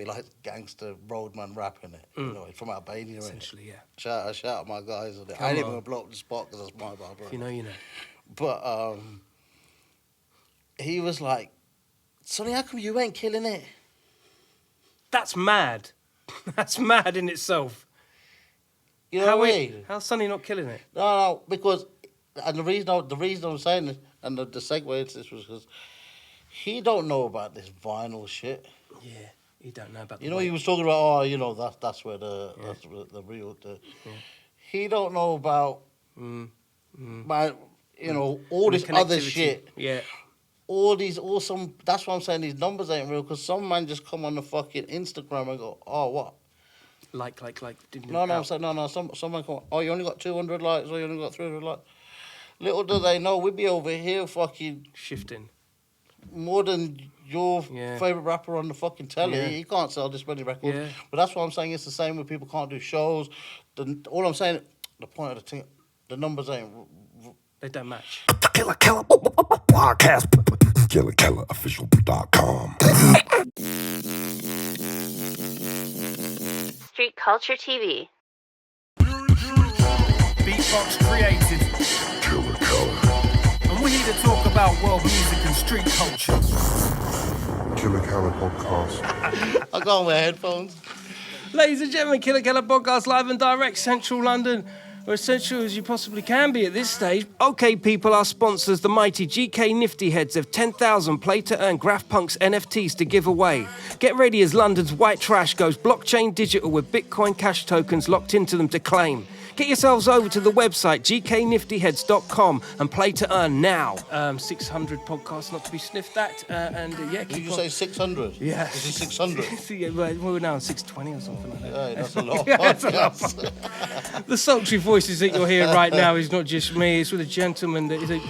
like gangster roadman rap in it. You know, he's from Albania. Essentially, yeah. Shout out my guys. I ain't even gonna blow up the spot because that's my barber. If you know, you know. But he was like, Sonny, how come you ain't killing it? That's mad. That's mad in itself. You know what I mean? How's Sonny not killing it? No, because, and the reason I'm saying this, and the segue into this was because he don't know about this vinyl shit. Yeah, he don't know about. You know, he was talking about, that's where that's where the real. He don't know about, all this other shit. Yeah. All these awesome. That's why I'm saying these numbers ain't real. Because some man just come on the fucking Instagram and go, oh, what? Like. No, I'm saying no. Someone come. Oh, you only got 200 likes, or you only got 300 likes. Little do they know, we'd be over here fucking shifting more than your favorite rapper on the fucking telly. He can't sell this many records. Yeah. But that's what I'm saying. It's the same with people can't do shows. All I'm saying, the point of the thing, the numbers ain't. They don't match. Killa Kela podcast. KillaKelaOfficial.com. Street Culture TV. Beatbox created. Killa Kela. And we're here to talk about world music and street culture. Killa Kela podcast. I got my headphones. Ladies and gentlemen, Killa Kela podcast live and direct, Central London. Or as central as you possibly can be at this stage. OK People, our sponsors, the mighty GK Nifty Heads of 10,000 play-to-earn GraffPunks NFTs to give away. Get ready as London's white trash goes blockchain digital with Bitcoin Cash tokens locked into them to claim. Get yourselves over to the website, gkniftyheads.com, and play to earn now. 600 podcasts not to be sniffed at. Did you say 600? Yeah. This is 600. Yeah, we're now on 620 or something like that. Yeah, that's a lot. That's a lot. The sultry voices that you're hearing right now is not just me. It's with a gentleman that is a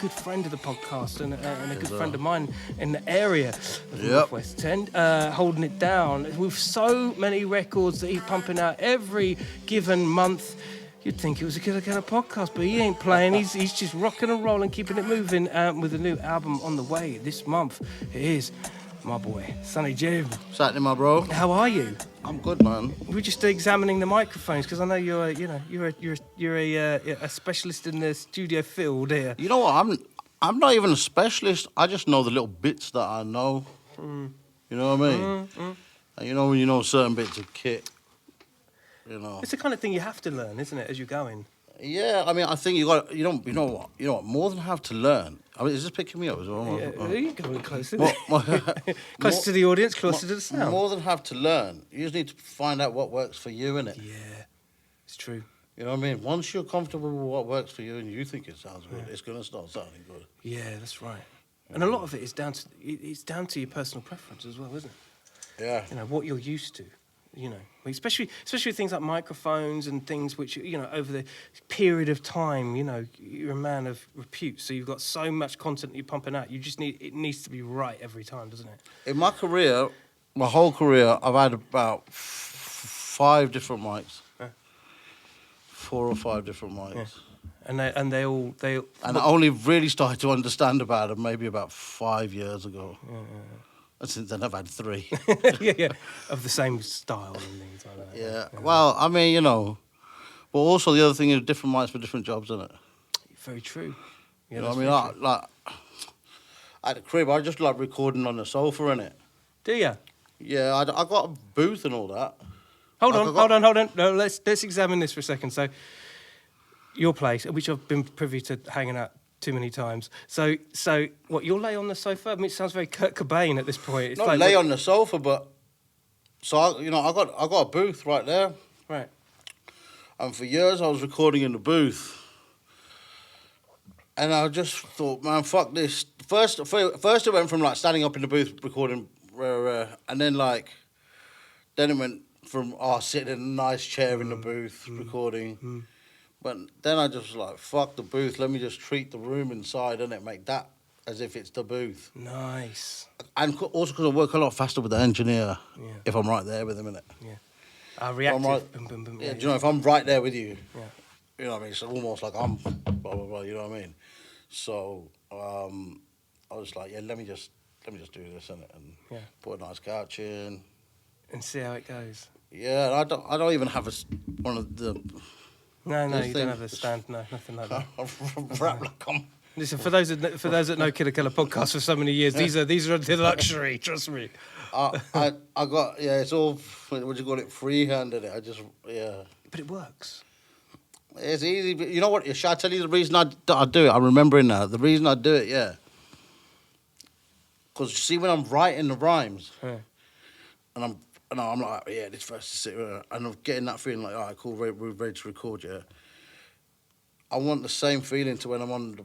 good friend of the podcast and a good friend of mine in the area of North West End, holding it down with so many records that he's pumping out every given month. You'd think it was a Killa Kela podcast, but he ain't playing. He's just rocking and rolling, keeping it moving with a new album on the way this month. It is my boy, Sonny Jim. Saturday, my bro. How are you? I'm good, man. We're just examining the microphones because I know you're a specialist in the studio field here. You know what? I'm not even a specialist. I just know the little bits that I know. You know what I mean? And you know when you know certain bits of kit. You know. It's the kind of thing you have to learn, isn't it, as you're going? Yeah, I mean, I think you know what, more than have to learn. I mean, is this picking me up as well? Yeah, you're going closer. Closer to the audience, closer to the sound. More than have to learn. You just need to find out what works for you, innit? Yeah, it's true. You know what I mean? Once you're comfortable with what works for you and you think it sounds good, it's going to start sounding good. Yeah, that's right. And a lot of it is down to your personal preference as well, isn't it? Yeah. You know, what you're used to. You know, especially things like microphones and things which, over the period of time, you're a man of repute. So you've got so much content that you're pumping out. It needs to be right every time, doesn't it? In my career, my whole career, I've had about 5 different mics. 4 or 5 different mics. Yeah. And they all. And I only really started to understand about them maybe about 5 years ago. Yeah. And since then, I've had 3. yeah, of the same style and things like that. Yeah. Well, I mean, but also the other thing is different mics for different jobs, isn't it? Very true. Yeah, you know what I mean? Like, at the crib, I just like recording on the sofa, innit? Do you? Yeah, I got a booth and all that. Hold on. No, let's examine this for a second. So, your place, which I've been privy to hanging out too many times. So what? You'll lay on the sofa? I mean, it sounds very Kurt Cobain at this point. It's not like, lay on the sofa, but I got a booth right there. Right. And for years I was recording in the booth, and I just thought, man, fuck this. First it went from like standing up in the booth recording, and then it went from sitting in a nice chair in the booth recording. But then I just was like, fuck the booth, let me just treat the room inside, and make that as if it's the booth. Nice. And also because I work a lot faster with the engineer if I'm right there with him, innit? Yeah. Reactive. Boom, boom, boom. Yeah, do you know, if I'm right there with you, you know what I mean? It's almost like I'm blah, blah, blah, you know what I mean? So I was like, let me just do this, innit? And put a nice couch in, and see how it goes. Yeah, and I don't even have one of the No, This you thing- don't have a stand. No, nothing like that. rap like I'm. Listen, for those that know Killa Kela podcast for so many years, these are the luxury. Trust me. I got it's all what do you call it, freehanded it. I just But it works. it's easy. But you know what? Should I tell you the reason I do it? I'm remembering now. The reason I do it, because see when I'm writing the rhymes, Yeah. and I'm like, this verse is it, and I'm getting that feeling like, all right, cool, we're ready to record, I want the same feeling to when I'm on the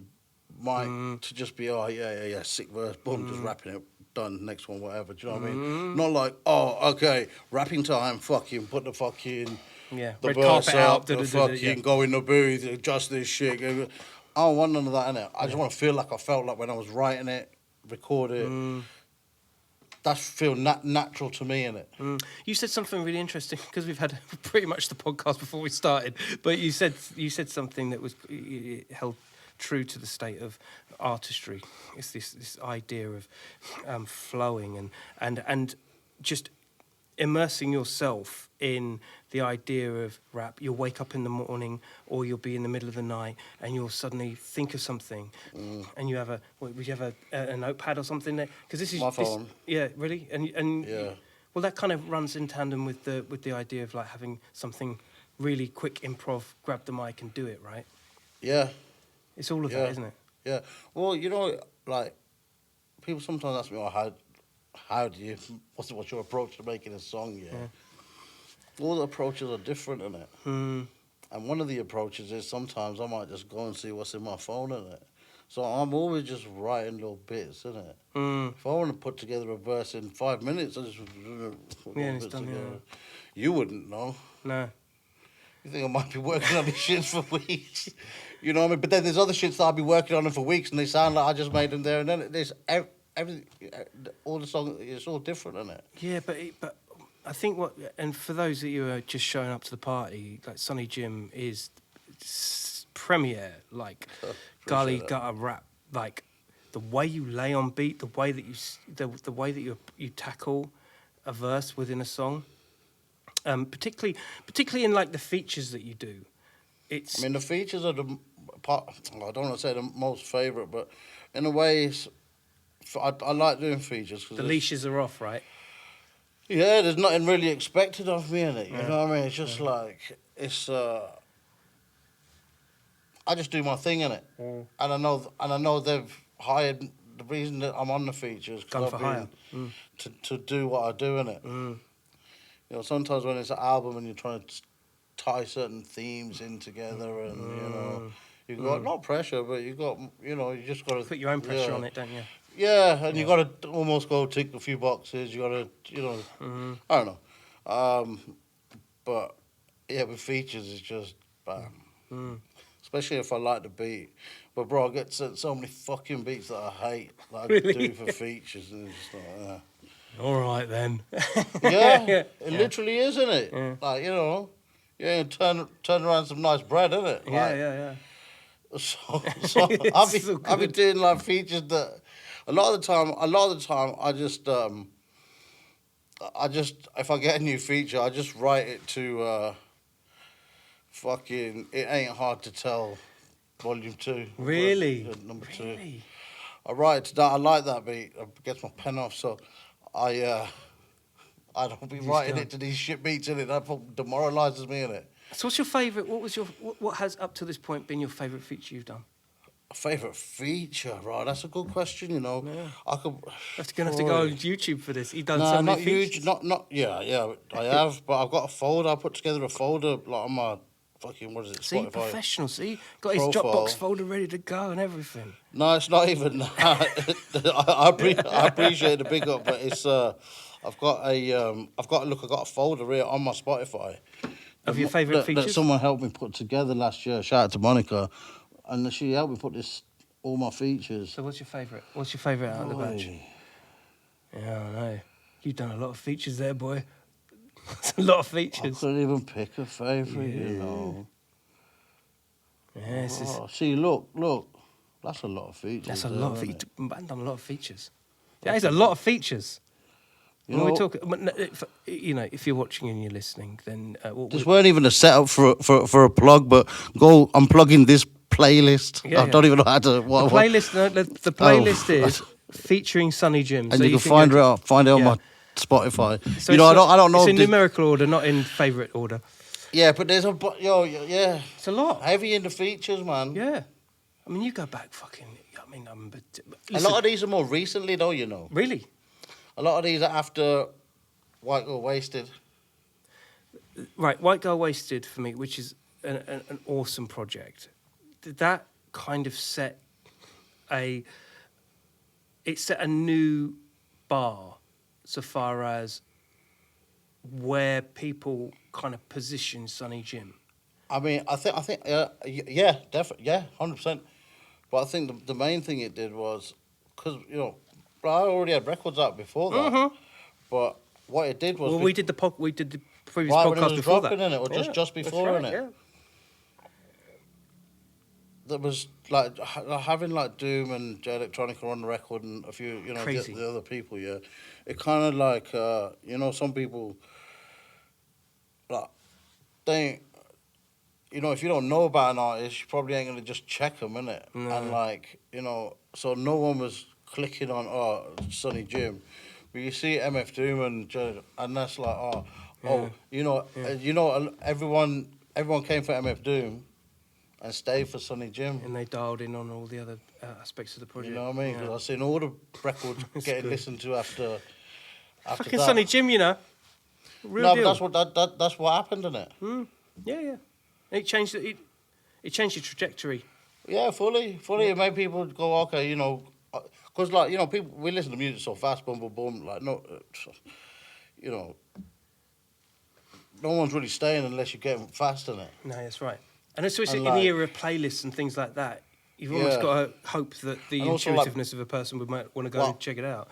mic to just be, sick verse, boom, just rapping it, done, next one, whatever. Do you know what I mean? Not like, okay, rapping time, fucking put the fucking Yeah, the red verse carpet up, out, the fucking go in the booth, adjust this shit. I don't want none of that in it. I just want to feel like I felt like when I was writing it, record it. That feel natural to me in it. You said something really interesting because we've had pretty much the podcast before we started. But you said something that was held true to the state of artistry. It's this idea of flowing and just immersing yourself in the idea of rap. You'll wake up in the morning or you'll be in the middle of the night and you'll suddenly think of something and you have would you have a notepad or something there? Because this is My phone. Yeah, really? And Yeah. well, that kind of runs in tandem with the idea of like having something really quick improv, grab the mic and do it, right? Yeah, It's all of Yeah. that, isn't it? yeah. Well, you know, like, people sometimes ask me, how do you, what's your approach to making a song, All the approaches are different, innit? And one of the approaches is sometimes I might just go and see what's in my phone, innit? So I'm always just writing little bits, innit? If I want to put together a verse in 5 minutes, I just put and little it's bits done, together. You wouldn't know. No. You think I might be working on these shits for weeks? You know what I mean? But then there's other shits that I'll be working on them for weeks and they sound like I just made them there and then. There's everything, all the songs, it's all different, isn't it? Yeah, but I think and for those that you are just showing up to the party, like Sonny Jim is premier, like gully that. gutter rap, like the way you lay on beat, the way that the way that you tackle a verse within a song, particularly in like the features that you do. It's I mean, the features are the part, I don't want to say the most favourite, but in a way, I like doing features. Cause the leashes are off, right? Yeah, there's nothing really expected of me in it, you know what I mean? It's just like, I just do my thing in it. And I know they've hired, the reason that I'm on the features, Gun for hire. to do what I do in it. You know, sometimes when it's an album and you're trying to tie certain themes in together and, you know, you've got, not pressure, but you've got, you know, you just got to... Put your own pressure on it, don't you? Yeah, and you got to almost go tick a few boxes. You got to, you know, I don't know. But yeah, with features, it's just bam. Especially if I like the beat. But bro, I get so many fucking beats that I hate that I Really? do for features, and it's just like, All right then. yeah, it literally is, isn't it? Yeah. Like, you know, you turn around some nice bread, isn't it? Like, Yeah. So It's so I've been good. doing like features that a lot of the time I just if I get a new feature I just write it to fucking It Ain't Hard to Tell Volume 2. Really? Number 2. Really? I write it to that. I like that beat. It gets my pen off, so I don't be writing it to these shit beats in it. That demoralises me in it. So what's your favourite? What has up to this point been your favourite feature you've done? Favourite feature, right? That's a good question. You know, I could. Gonna have to go on YouTube for this. He done No, so not many features. huge. Not. Yeah. I have, but I've got a folder. I put together a folder like on my fucking what is it? See, Spotify. professional. See, got his Profile. Dropbox folder ready to go and everything. No, it's not even that. I appreciate the big up, but it's I've got a folder here on my Spotify Of your favourite that features? someone helped me put together last year. Shout out to Monica, and she helped me put all my features. So what's your favourite? What's your favourite out of the batch? Boy. Yeah, I know. You've done a lot of features there, boy. That's a lot of I features. couldn't even pick a favourite, you know. Yeah, this is, Oh, see, look, that's a lot of features. that's a there, lot of isn't features. it? Man done a lot of features. That is a lot of features. You When know, we're talking, if you're watching and you're listening, then this weren't even a setup for a plug, but I'm plugging this playlist. Yeah, I don't even know how to. the playlist. No, the playlist is featuring Sonny Jim, And so you can think find you're- it on yeah. my Spotify. So You know, it's I don't know. It's if in this- numerical order, not in favourite order. Yeah, but there's yeah. It's a lot. Heavy in the features, man. Yeah, I mean, you go back fucking. I mean, A lot of these are more recently, though. You know, really. a lot of these are after White Girl Wasted. Right, White Girl Wasted for me, which is an awesome project. That kind of set a new bar so far as where people kind of position Sonny Jim. I mean, I think, yeah, definitely, yeah, 100%. But I think the main thing it did was, because, you know, I already had records out before that. But what it did was... Well, we did the previous right when it podcast was before dropping, that. innit? Or just before, right, innit? yeah. That was like having like Doom and J Electronica on the record and a few, you know, Crazy. the other people, yeah. It kind of like, you know, some people, like, they, you know, if you don't know about an artist, you probably ain't going to just check them, innit? No. And like, you know, so no one was clicking on, Sonny Jim. But you see MF Doom and J, and that's like, you know, everyone came for MF Doom. And stayed for Sonny Jim. And they dialed in on all the other aspects of the project. You know what I mean? Because I've seen all the records getting listened to after Fucking that. Sonny Jim, you know. Real No, deal. but that's what happened, isn't it? Yeah. It changed it changed the trajectory. Yeah, fully. It made people go, okay, you know, because like, you know, people, we listen to music so fast, boom, boom, boom, like, no, you know, no one's really staying unless you get them fast, innit? No, that's right. And it's in like- the era of playlists and things like that. You've almost Yeah. got to hope that the And also, like- intuitiveness of a person would might want to go Well- and check it out.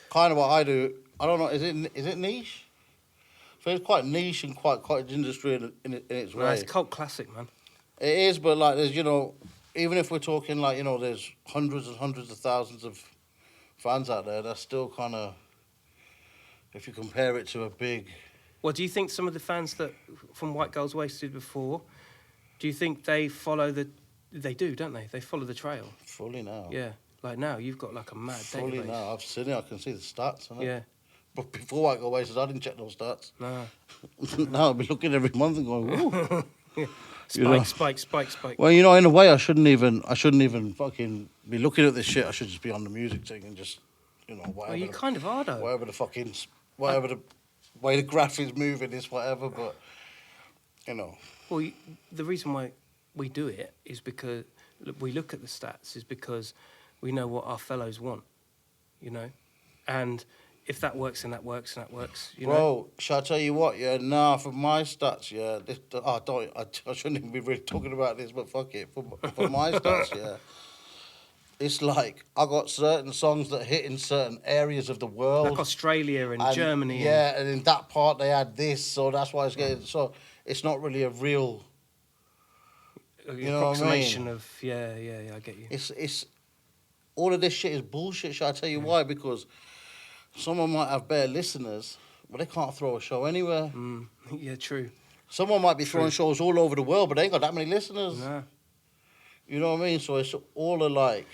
Kind of what I do, I don't know, is it niche? So it's quite niche and quite industry in its No, way. it's cult classic, man. It is, but like there's, you know, even if we're talking like, you know, there's hundreds and hundreds of thousands of fans out there, that's still kind of, if you compare it to a big... Well, do you think some of the fans that from White Girls Wasted before, do you think they follow they do, don't they? They follow the trail. Fully now. Yeah. Like now, you've got like a mad Fully database. now. I've seen it, I can see the stats. Innit? Yeah. But before White Girl Wasted, I didn't check those stats. No. Now I'll be looking every month and going, ooh. You know. Spike. Well, you know, in a way, I shouldn't even fucking be looking at this shit. I should just be on the music thing and just, you know, whatever. Well, you kind of are, though. Whatever the way the graph is moving is whatever, but, you know. Well, the reason why we do it is because we look at the stats is because we know what our fellows want, you know? And if that works and that works and that works, you know? Bro, shall I tell you what, yeah, nah, for my stats, yeah, I shouldn't even be really talking about this, but fuck it. For my stats, yeah, it's like I got certain songs that hit in certain areas of the world. Like Australia and Germany. Yeah, and in that part they had this, so that's why it's getting, so it's not really a real, And you know what I approximation mean? of, yeah, I get you. it's, all of this shit is bullshit, shall I tell you why? Because someone might have bare listeners, but they can't throw a show anywhere. Yeah, true. Someone might be throwing shows all over the world, but they ain't got that many listeners. No. You know what I mean? So it's all like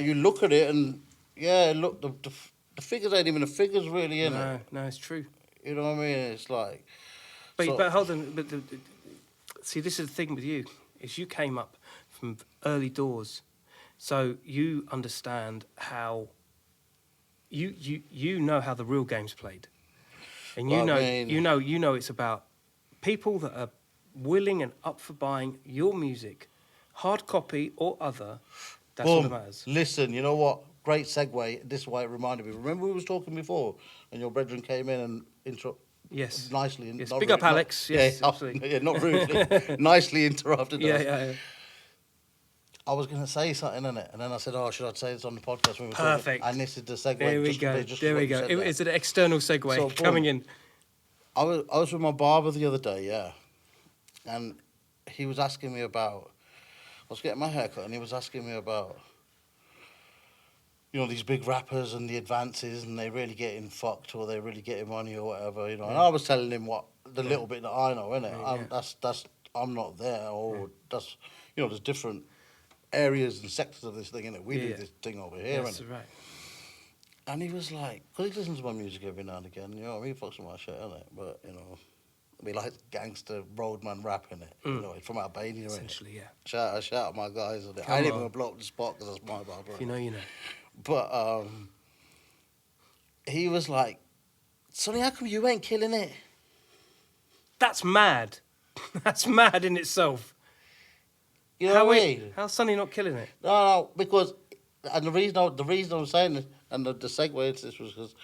you look at it and, yeah, look, the figures ain't even the figures really, innit? No, it's true. You know what I mean? It's like... But, so- but hold on, see, this is the thing with you, is you came up from early doors, so you understand how, you know how the real game's played. And you Well, know, I mean- you know it's about people that are willing and up for buying your music, hard copy or other, that's all that matters. Listen, you know what? Great segue. This is why it reminded me. Remember we was talking before, and your brethren came in and Yes. nicely. Yes, not big up not- Alex. Yes, yeah, absolutely. yeah, not rudely. Nicely interrupted us. Yeah. I was going to say something, innit? And then I said, should I say this on the podcast? When we were Perfect. talking? And this is the segue. There we just go. just There what we you go. said there. It's an external segue So, coming boom. in. I was with my barber the other day, yeah. And he was asking me about... I was getting my hair cut, and he was asking me about... you know, these big rappers and the advances, and they really getting fucked or they really getting money or whatever, you know. And I was telling him what the little bit that I know, innit? That's I'm not there, or that's, you know, there's different areas and sectors of this thing, innit? We do this thing over here, That's innit? right. And he was like, because he listens to my music every now and again, you know, he fucks with my shit, innit? But, you know, we like gangster roadman rap, innit? You know, he's from Albania, innit? Essentially, yeah. Shout out my guys, innit? Come I ain't even on. gonna blow up the spot because that's my brother. If you know, you know. But he was like, Sonny, how come you ain't killing it? That's mad. That's mad in itself. You know what I mean? How's Sonny not killing it? No, because, and the reason I'm saying this, and the segue into this was because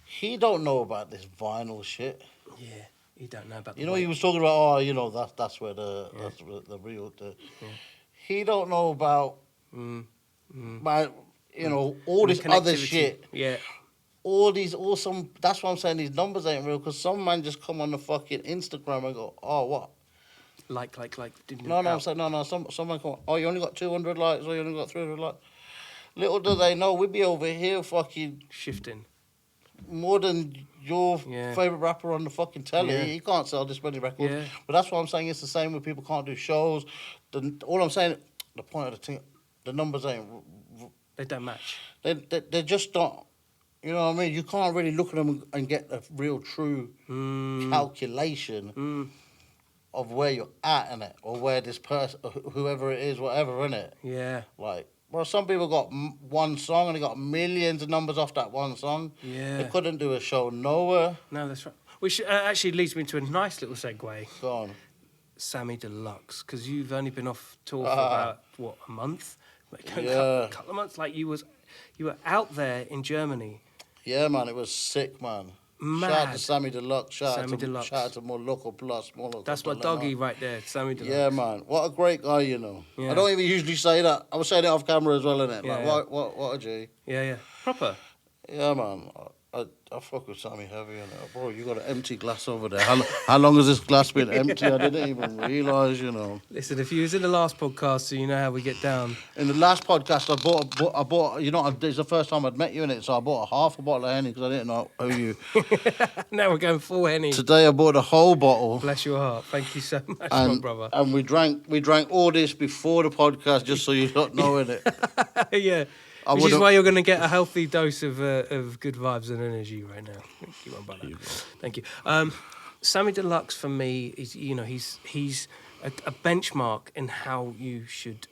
he don't know about this vinyl shit. Yeah, you don't know about. You know, he was talking about, you know, that's where that's where the real. He don't know about, my, you know, all this other Connectivity. shit. Yeah. All some. That's why I'm saying these numbers ain't real. Because some man just come on the fucking Instagram and go, oh, what? Like. Didn't No, I'm saying no. Someone come. Oh, you only got 200 likes, or you only got 300 likes. Little do they know, we be over here fucking shifting. more than your favorite rapper on the fucking telly. Yeah. He can't sell this many records. Yeah. But that's what I'm saying. It's the same when people can't do shows. All I'm saying, the point of the thing, the numbers ain't. They don't match. They just don't. You know what I mean? You can't really look at them and get a real true calculation of where you're at in it, or where this person, whoever it is, whatever in it. Yeah. Like, well, some people got one song and they got millions of numbers off that one song. Yeah. They couldn't do a show nowhere. No, that's right. Which actually leads me to a nice little segue. Go on. Sammy Deluxe, because you've only been off tour for about what, a month? Like, Yeah. couple of months. Like you were out there in Germany. Yeah, man, it was sick, man. Mad. Shout out to Sammy Deluxe. Shout Deluxe. out to more local plus, more local. That's my doggy right there, Sammy Deluxe. Yeah, man. What a great guy, you know. Yeah. I don't even usually say that. I was saying it off camera as well, innit? Yeah, Like, what a G. Yeah. Proper. Yeah, man. I fuck with Sammy heavy, innit? Bro, you got an empty glass over there. How long has this glass been empty? I didn't even realise, you know. Listen, if you was in the last podcast, so you know how we get down. In the last podcast, I bought. You know, it's the first time I'd met you in it, so I bought half a bottle of Henny because I didn't know who you. Now we're going full Henny. Today I bought a whole bottle. Bless your heart. Thank you so much, my brother. And we drank all this before the podcast, just so you don't know in it. Yeah. Which is why you're going to get a healthy dose of good vibes and energy right now. Thank you, my brother. Thank you. Sammy Deluxe for me is, you know, he's a benchmark in how you should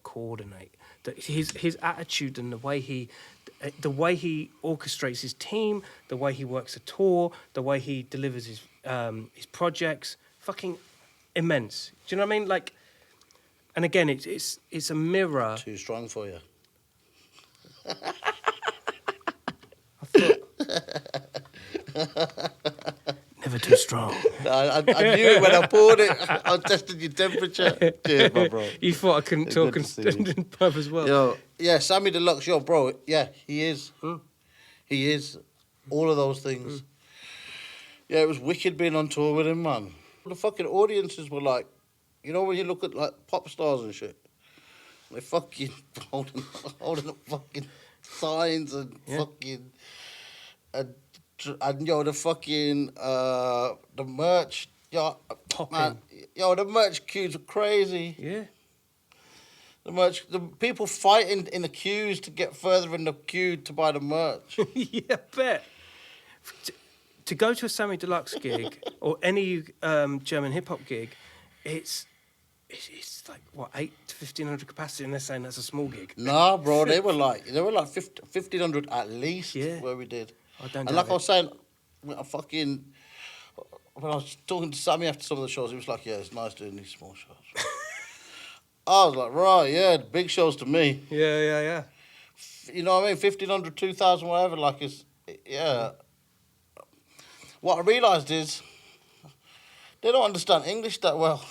coordinate. His attitude and the way he orchestrates his team, the way he works a tour, the way he delivers his projects, fucking immense. Do you know what I mean? Like, and again, it's a mirror. Too strong for you. Never too strong. I knew it when I poured it. I tested your temperature. Cheers, my bro. You thought I couldn't talk good to see you. and pub as well. Yo, yeah, Sammy Deluxe, yo, bro. Yeah, he is. He is. All of those things. Yeah, it was wicked being on tour with him, man. The fucking audiences were like, you know, when you look at like pop stars and shit, they fucking holding up fucking signs and fucking and yo, the fucking the merch, yo, man, yo, the merch queues are crazy. Yeah. The people fighting in the queues to get further in the queue to buy the merch. Yeah, I bet. To go to a Sammy Deluxe gig or any German hip hop gig, it's like what, 8 to 1,500 capacity, and they're saying that's a small gig. Nah, bro, they were like 1,500 at least where we did. I don't. And like I was saying, when I was talking to Sammy after some of the shows, he was like, "Yeah, it's nice doing these small shows." I was like, "Right, yeah, big shows to me." Yeah. You know what I mean? 1,500, 2,000, whatever. Like yeah. What I realised is they don't understand English that well.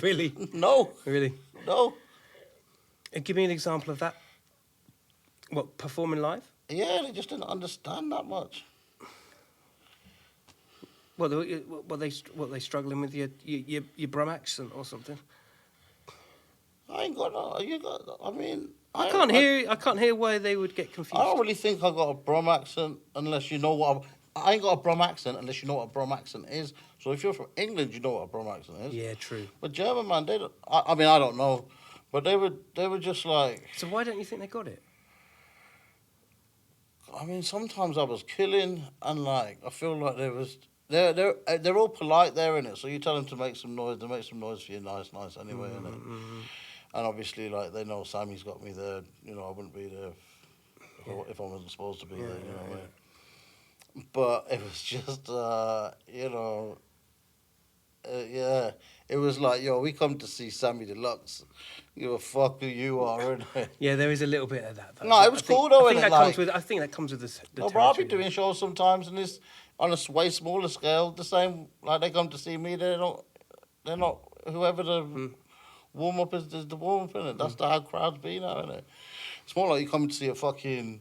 Really? No. Really? No. Give me an example of that. What, performing live? Yeah, they just didn't understand that much. What they struggling with your Brum accent or something? I ain't got no. I mean, I can't hear why they would get confused. I don't really think I got a Brom accent unless you know what. I ain't got a Brom accent unless you know what a Brom accent is. So if you're from England, you know what a Brom accent is. Yeah, true. But German, man, they don't. I mean, I don't know, but they were just like. So why don't you think they got it? I mean, sometimes I was killing, and like I feel like they're all polite there, innit? So you tell them to make some noise, they make some noise for you, nice anyway, innit? And obviously, like they know Sammy's got me there. You know, I wouldn't be there if I wasn't supposed to be there. You know what I mean? But it was just, you know, yeah. It was like, yo, we come to see Sammy Deluxe. You a fuck who you are, innit? Yeah, there is a little bit of that. Though. No, it was cool though, I think innit? I think that comes with the No, bro, I'll be territory. doing shows sometimes, and it's on a way smaller scale. The same, like they come to see me. They're not whoever the warm up is the warm up, innit? That's how crowds be now, innit? It's more like you come to see a fucking,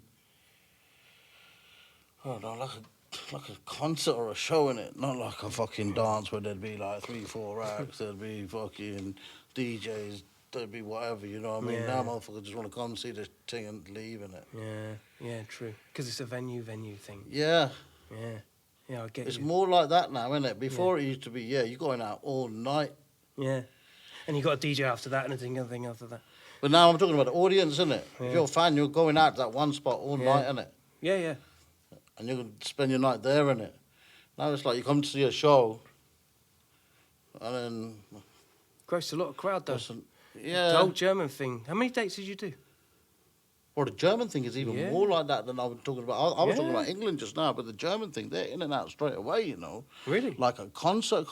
I don't know, like a concert or a show, innit? Not like a fucking dance where there'd be like 3-4 acts. There'd be fucking DJs. There'd be whatever, you know what I mean? Yeah. Now motherfuckers just want to come see the thing and leave, innit? Yeah, true. Because it's a venue thing. Yeah. Yeah, I get It's you. more like that now, isn't it? Before it used to be, you're going out all night. Yeah. And you got a DJ after that and a thing after that. But now I'm talking about the audience, isn't it? Yeah. If you're a fan, you're going out to that one spot all night, isn't it? Yeah. And you're going to spend your night there, innit? Now it's like you come to see a show, and then... Grossed a lot of crowd, though. listen, The yeah. whole German thing. How many dates did you do? Well, the German thing is even Yeah. more like that than I was talking about. I was talking Yeah. about England just now, but the German thing, they're in and out straight away, you know? Really? Like a concert.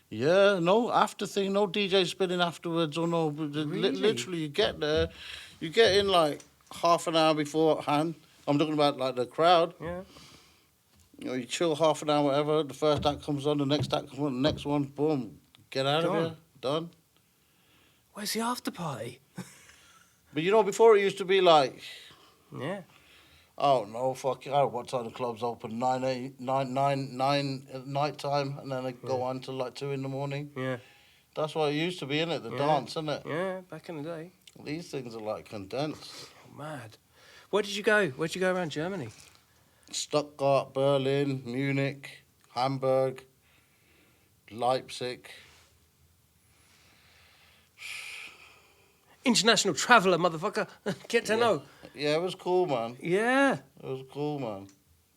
Yeah, no after thing, no DJ spinning afterwards or no. Really? Literally, you get there, you get in like half an hour beforehand. I'm talking about like the crowd. Yeah. You know, you chill half an hour, whatever. The first act comes on, the next act comes on, the next one, boom, get out Gone. of here, done. Where's the after party? But you know, before it used to be like, Yeah. oh no, fuck it, I don't know what time the clubs open, 9 at night time, and then they go on till like 2 in the morning. Yeah. That's what it used to be, innit? The dance, innit? Yeah, back in the day. These things are like condensed. Mad. Where did you go? Where'd you go around Germany? Stuttgart, Berlin, Munich, Hamburg, Leipzig. International traveller, motherfucker. Get to know. Yeah, it was cool, man. Yeah. It was cool, man.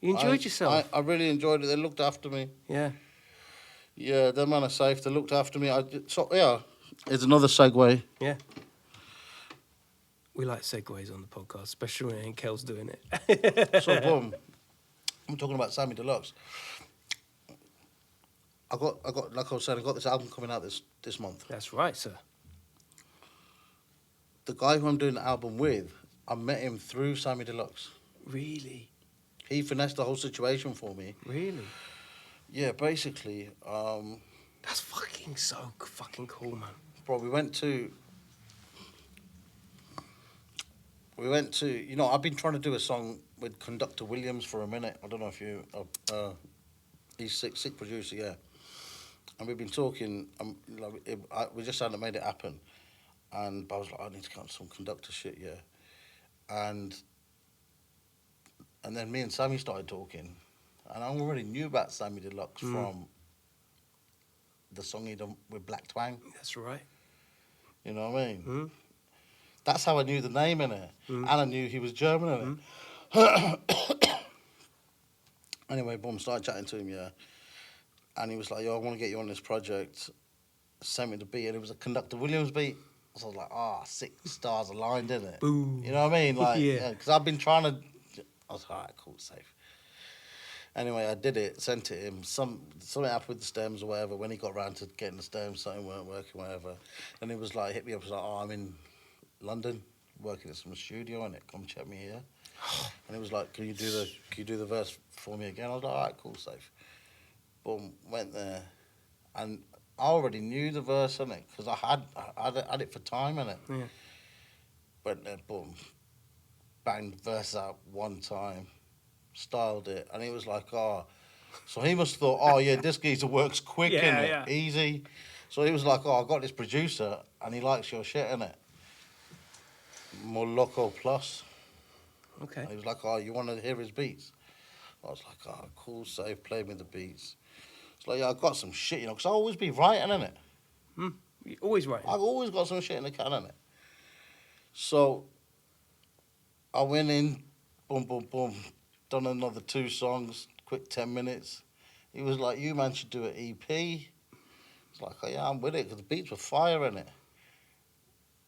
You enjoyed yourself. I really enjoyed it. They looked after me. Yeah. Yeah, them man are safe. They looked after me. It's another segue. Yeah. We like segues on the podcast, especially when Kel's doing it. So, boom. I'm talking about Sammy Deluxe. I got, like I was saying, I got this album coming out this month. That's right, sir. The guy who I'm doing the album with, I met him through Sammy Deluxe. Really? He finessed the whole situation for me. Really? Yeah, basically, That's fucking so fucking cool, man. bro, we went to, you know, I've been trying to do a song with Conductor Williams for a minute. I don't know if you, he's sick producer, yeah. And we've been talking, we just hadn't made it happen. And I was like, I need to get on some Conductor shit, yeah. And then me and Sammy started talking. And I already knew about Sammy Deluxe from the song he done with Black Twang. That's right. You know what I mean? Mm. That's how I knew the name, innit? And I knew he was German, innit? Anyway, boom, started chatting to him, yeah. And he was like, yo, I want to get you on this project. Sent me the beat, and it was a Conductor Williams beat. So I was like, 6 stars aligned, innit? Boom. You know what I mean? Like, Yeah. because I've been trying to... I was like, all right, cool, safe. Anyway, I did it, sent it him. Something happened with the stems or whatever. When he got round to getting the stems, something weren't working, whatever. And he was like, hit me up, he was like, I'm in London, working at some studio, innit? Come check me here. And he was like, can you do the verse for me again? I was like, all right, cool, safe. Boom, went there. And I already knew the verse, innit? Because I had it for time, innit? Yeah. Went there, boom, banged verse out one time, styled it, and he was like, so he must have thought, yeah, this geezer works quick, Yeah, innit? yeah. Easy. So he was like, I got this producer, and he likes your shit, innit? More Loco Plus. Okay. He was like, "Oh, you want to hear his beats?" I was like, "Oh, cool, safe, play me the beats." It's like, "Yeah, I got some shit, because I always be writing in it. You're always right. I've always got some shit in the can in it." So I went in, boom, boom, boom, done another 2 songs, quick 10 minutes. He was like, "You man should do an EP." It's like, "Oh, yeah, I'm with it," because the beats were fire in it.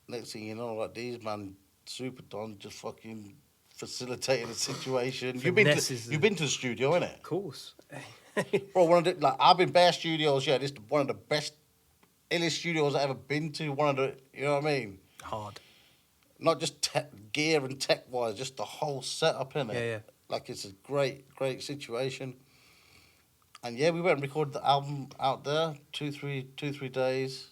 Next thing you know, like, these man super done just fucking facilitating the situation. You've been to the studio, innit? Of course. Bro, one of the, like, I've been bare studios, yeah, this is one of the best, illest studios I've ever been to. One of the, you know what I mean? Hard. Not just gear and tech-wise, just the whole setup, innit? Yeah. Like, it's a great situation. And yeah, we went and recorded the album out there, 2-3 days.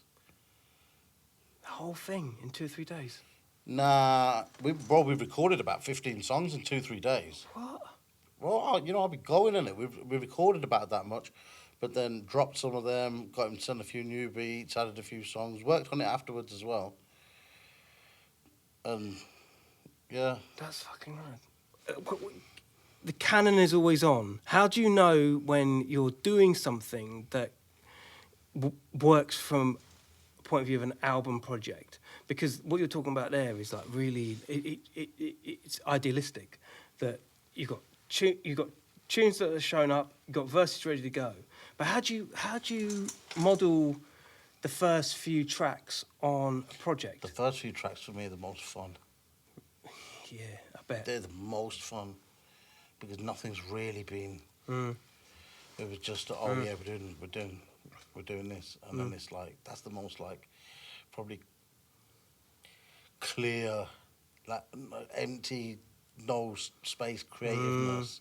The whole thing in 2 or 3 days. Nah, we recorded about 15 songs in 2-3 days. What? Well, I'll be going in it. We recorded about that much, but then dropped some of them, got him to send a few new beats, added a few songs, worked on it afterwards as well. And yeah. That's fucking right. The canon is always on. How do you know when you're doing something that works from a point of view of an album project? Because what you're talking about there is like really, it's idealistic. That you've got tunes that are shown up, you've got verses ready to go. But how do you model the first few tracks on a project? The first few tracks for me are the most fun. Yeah, I bet. They're the most fun because nothing's really been. It was just yeah, we're doing this, and then it's like that's the most like probably clear, like empty, no space creativeness.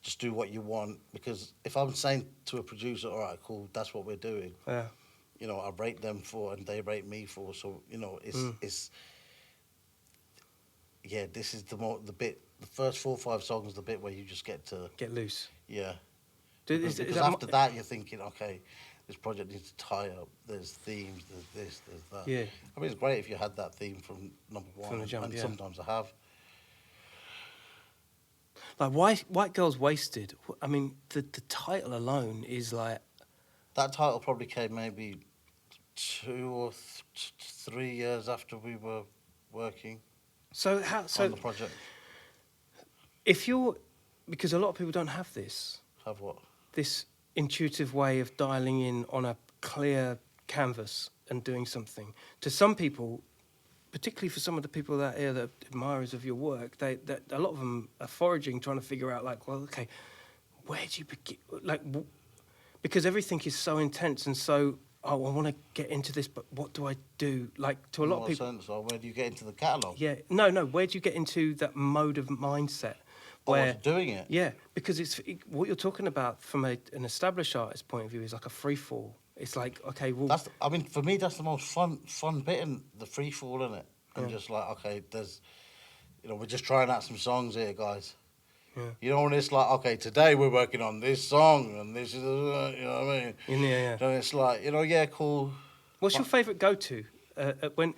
Just do what you want, because if I'm saying to a producer, "All right, cool, that's what we're doing," Yeah. I rate them for, and they rate me for. So it's yeah. This is the bit. The first 4 or 5 songs, the bit where you just get to Get loose. yeah. Is Because that after that, you're thinking, okay, this project needs to tie up. There's themes. There's this. There's that. Yeah. I mean, it's great if you had that theme from number one, From the jump, and yeah. sometimes I have. Like White Girls Wasted. I mean, the title alone is like. That title probably came maybe 2 or 3 years after we were working So on the project. If you're, because a lot of people don't have this Have what? intuitive way of dialing in on a clear canvas and doing something. To some people, particularly for some of the people that are admirers of your work, that a lot of them are foraging, trying to figure out like, well, okay, where do you begin? Like, because everything is so intense and so. Oh, I want to get into this, but what do I do? Like, to a lot of people. Sense, or where do you get into the catalogue? Yeah, no. Where do you get into that mode of mindset? Where doing it? Yeah, because what you're talking about from an established artist point of view is like a free fall. It's like, okay, well, for me, that's the most fun bit in the free fall, isn't it? And just like, okay, we're just trying out some songs here, guys. Yeah. When it's like, okay, today we're working on this song, and this is, you know what I mean? Yeah. And it's like, yeah, cool. What's your favourite go-to when?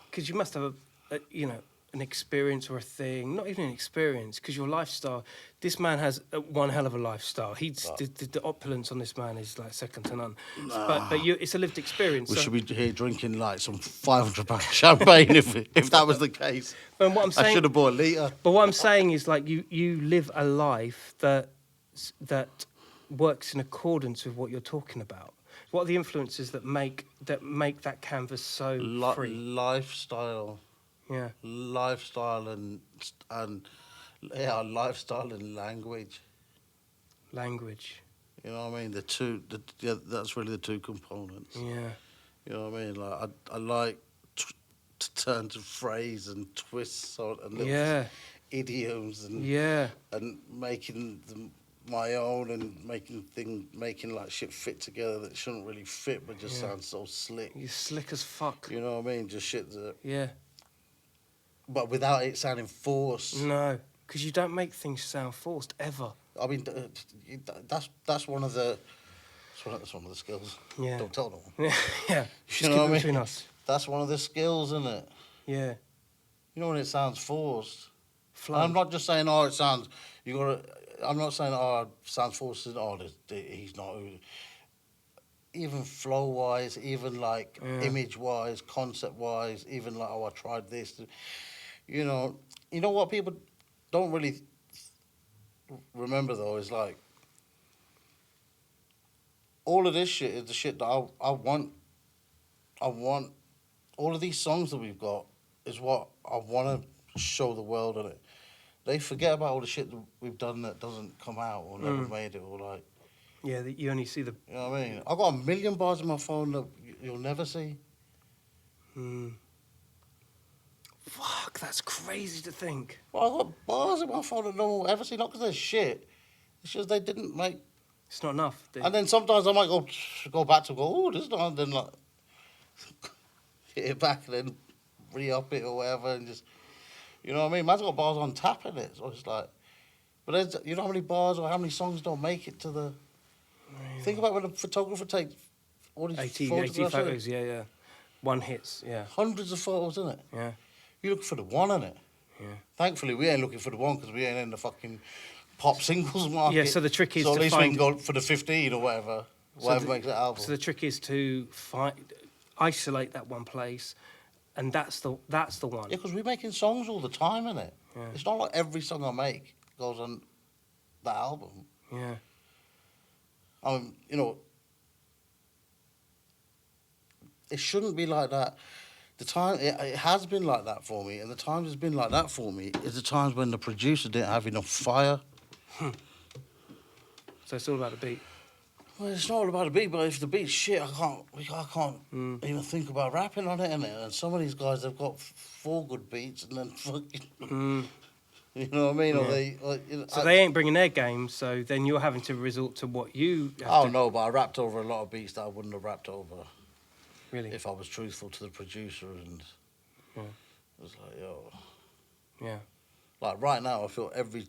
Because you must have an experience or a thing, not even an experience, because your lifestyle. This man has one hell of a lifestyle. The opulence on this man is like second to none. But it's a lived experience. We so. should be here drinking like some 500 champagne if that was the case. But what I'm saying, I should have bought a litre. But what I'm saying is like you live a life that works in accordance with what you're talking about. What are the influences that make that canvas so free? Lifestyle. Yeah. Lifestyle and lifestyle and language. Language. You know what I mean? That's really the two components. Yeah. You know what I mean? Like I like to turn to phrase and twists and little idioms and making them my own and making like shit fit together that shouldn't really fit but just sounds so slick. You're slick as fuck. You know what I mean? Just shit that. Yeah. But without it sounding forced. No, because you don't make things sound forced ever. I mean, that's one of the skills. Yeah. Don't tell no one. Yeah. Just You know keep what I it mean? between us. That's one of the skills, isn't it? Yeah. You know when it sounds forced. Flow. I'm not just saying, oh, it sounds. You gotta. I'm not saying, oh, it sounds forced. Oh, he's not. Even flow wise, even like image wise, concept wise, even like, oh, I tried this. You know what people don't really remember though is like all of this shit is the shit that I want. I want all of these songs that we've got is what I want to show the world in it. They forget about all the shit that we've done that doesn't come out or never made it or like. Yeah, you only see the. You know what I mean? I've got 1 million bars in my phone that you'll never see. Fuck, that's crazy to think. Well, I've got bars in my phone that no one will ever see, not because they're shit. It's just they didn't make. It's not enough. And then sometimes I might go back to oh, this is not, and then like hit it back and then re-up it or whatever and just, you know what I mean? Man's got bars on tap in it, so it's like, but there's, you know how many bars or how many songs don't make it to the. Think about when a photographer takes all these 80 photos, yeah. One hits, yeah. Hundreds of photos, isn't it? Yeah. You're looking for the one, innit? Yeah. Thankfully, we ain't looking for the one because we ain't in the fucking pop singles market. Yeah, so the trick is so to at least find... we can go for the 15 or whatever. Whatever makes that album. So the trick is to isolate that one place, and that's the one. Yeah, because we're making songs all the time, innit? Yeah. It's not like every song I make goes on that album. Yeah. I mean, you know, it shouldn't be like that. The time it has been like that for me, and the times it's been like that for me is the times when the producer didn't have enough fire. So it's all about the beat. Well, it's not all about the beat, but if the beat's shit, I can't even think about rapping on it, innit? And some of these guys, they've got 4 good beats and then fucking. You know what I mean? Yeah. Or they, So they ain't bringing their game, so then you're having to resort to what you have Oh to... no, but I rapped over a lot of beats that I wouldn't have rapped over. Really? If I was truthful to the producer and it was like, yo. Yeah. Like right now I feel every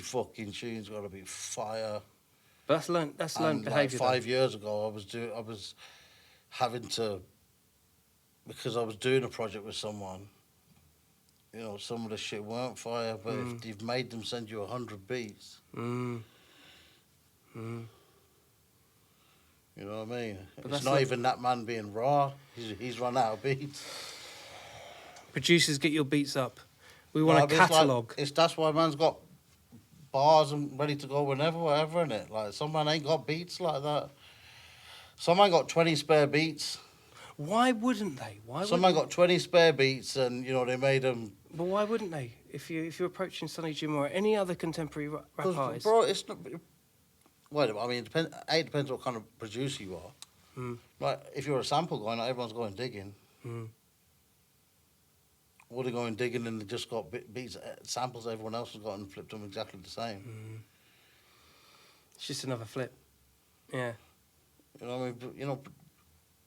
fucking tune's gotta be fire. But that's learned behaviour. Like 5 years ago I was having to, because I was doing a project with someone, you know, some of the shit weren't fire, but if you've made them send you 100 beats. You know what I mean? But it's not even that man being raw. He's run out of beats. Producers, get your beats up. We want a catalogue. That's why man's got bars and ready to go whenever, whatever, innit? Like, some man ain't got beats like that. Some man got 20 spare beats. Why wouldn't they? Some man got 20 spare beats and, you know, they made them... But why wouldn't they? If you're approaching Sonny Jim or any other contemporary rap artist... Bro, it's not... Well, I mean, it depends what kind of producer you are. Like, if you're a sample guy, not everyone's going digging. Or they're going digging and they just got beats, samples everyone else has got and flipped them exactly the same. It's just another flip. Yeah. You know what I mean? But, you know,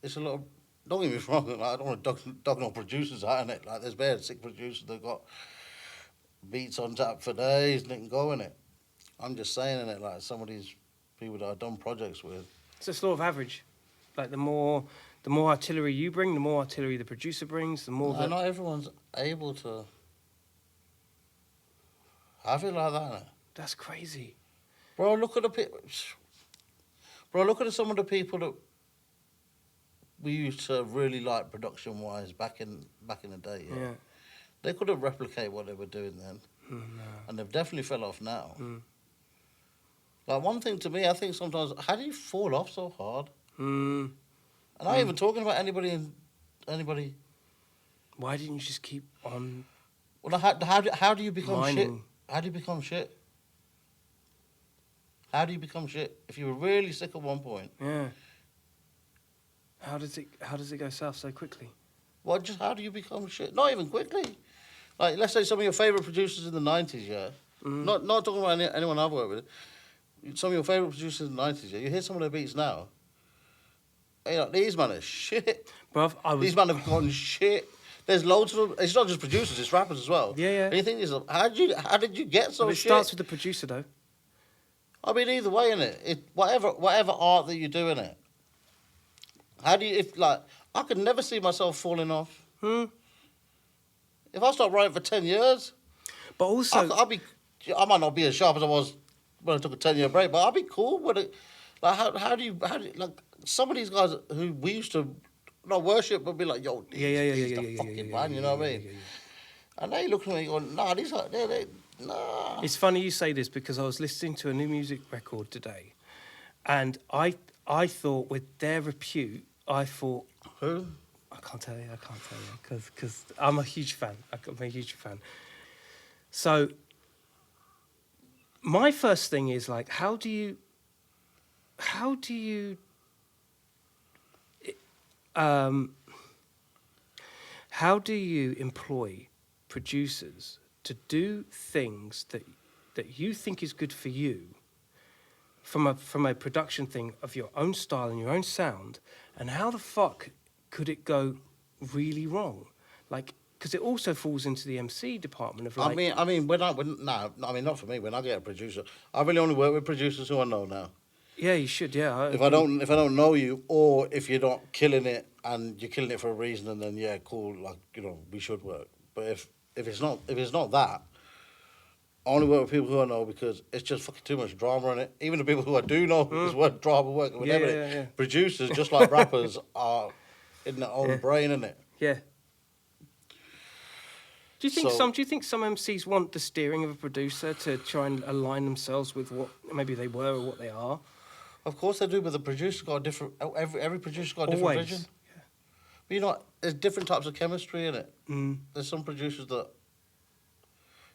it's a lot of... Don't get me wrong, like, I don't want to dog no producers out, innit? Like, there's bare sick producers that got beats on tap for days and they can go in it. I'm just saying, innit? Like, some of these people that I've done projects with. It's a law of average. Like, the more artillery you bring, the more artillery the producer brings, the more... No, not everyone's able to have it like that, innit? That's crazy. Bro, look at some of the people that we used to really like production-wise back in the day. Yeah. They couldn't replicate what they were doing then, and they've definitely fell off now. Like, one thing to me, I think sometimes, how do you fall off so hard? And I'm not even talking about anybody. Why didn't you just keep on? Well, how do you become mining? shit? How do you become shit? How do you become shit? If you were really sick at one point. Yeah. How does it go south so quickly? Well, just how do you become shit? Not even quickly. Like, let's say some of your favourite producers in the 90s, yeah? Not talking about anyone I've worked with. Some of your favourite producers in the 90s, yeah? You hear some of their beats now. You know, these men are shit. Bruv, These men have gone shit. There's loads of them. It's not just producers, it's rappers as well. Yeah. And you think, how did you get so it shit? starts with the producer, though. I mean, either way, innit? Whatever art that you do, innit? How do you, I could never see myself falling off. If I start writing for 10 years, But also, I might not be as sharp as I was when I took a 10-year break, but I'll be cool with it. Like, how do you, like, some of these guys who we used to not worship, but be like, yo, he's the fucking man, you know what I mean? And they look at me going, nah, these guys, nah. It's funny you say this because I was listening to a new music record today, and I thought with their repute, I thought, Who? I can't tell you, because I'm a huge fan. I'm a huge fan. So my first thing is like, how do you employ producers to do things that you think is good for you from a production thing of your own style and your own sound, and how the fuck could it go really wrong? Like, because it also falls into the MC department of like... I mean, not for me. When I get a producer, I really only work with producers who I know now. Yeah, you should, yeah. If I don't know you, or if you're not killing it and you're killing it for a reason, and then yeah, cool, like, you know, we should work. But if it's not that, I only work with people who I know because it's just fucking too much drama in it. Even the people who I do know is what drama working with Yeah. Producers, just like rappers, are in their own brain, innit? Yeah. Do you think some MCs want the steering of a producer to try and align themselves with what maybe they were or what they are? Of course they do, but the producer's got a different... Every producer's got a different vision. Yeah. But you know, there's different types of chemistry in it. Mm. There's some producers that,